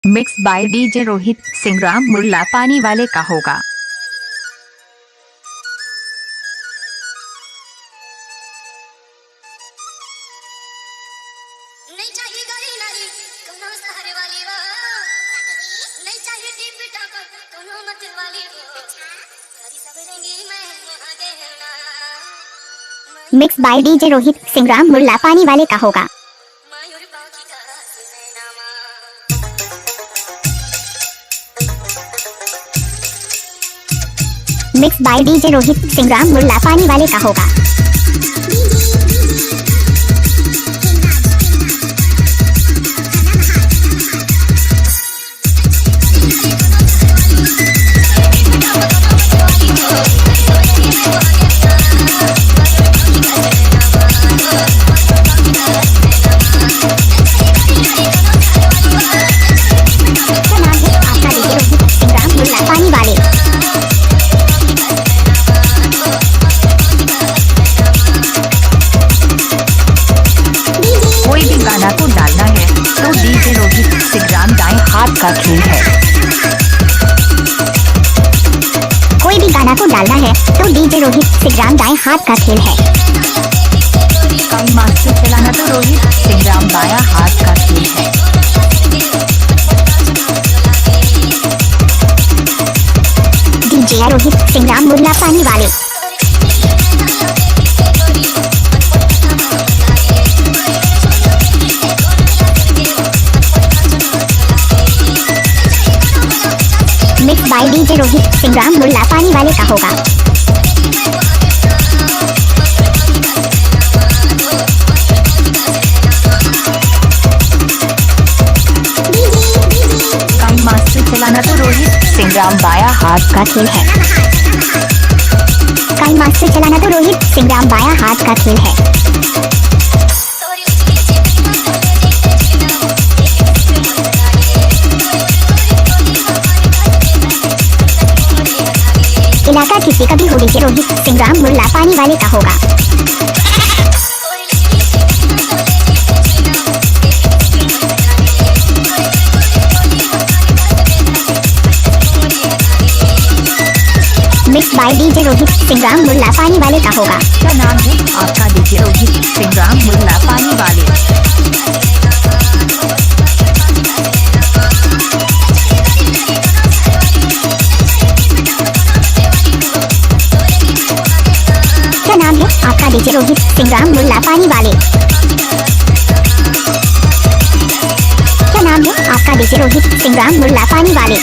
Mix by DJ Rohit सिंगराम मुल्ला पानी वाले का होगा। नहीं चाहिए गाड़ी नारी कोनो सहारे वाली वो, नहीं चाहिए टीप टाप कोनो मत वाली वो, सारी सब रंगी मैं आगे ना। मिक्स बाय डीजे रोहित सिंगराम मुल्ला पानी वाले का होगा। मायूर बाकी का सुनैनामा, मिक्स बाय डीजे रोहित सिंगराम मुल्ला पानी वाले का होगा। गाना को डालना है तो डीजे रोहित सिंगराम दाएं हाथ का खेल है। कोई भी गाना को डालना है तो डीजे रोहित सिंगराम दाएं हाथ का खेल है। कई मास्टर चलाना तो रोहित सिंगराम बायां हाथ का खेल है। डीजे रोहित सिंगराम मुल्ला पानी वाले। मिक्स बाय डीजे रोहित सिंगराम मुल्ला पानी वाले का होगा। कई मास्टर चलाना तो रोहित सिंगराम बायां हाथ का खेल है। कई मास्टर चलाना तो रोहित सिंगराम बायां हाथ का खेल है। इलाका किसी का भी हो डीजे रोहित सिंगराम मुल्ला पानी वाले का होगा। मिक्स बाय डीजे रोहित सिंगराम मुल्ला पानी वाले का होगा। क्या नाम है आपका डीजे रोहित सिंगराम मुल्ला पानी वाले? क्या नाम है आपका डीजे रोहित सिंगराम मुल्ला पानी वाले? क्या नाम है आपका डीजे रोहित सिंगराम मुल्ला पानी वाले?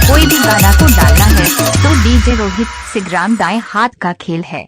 कोई भी गाना को डालना है तो डीजे रोहित सिंगराम दाएं हाथ का खेल है।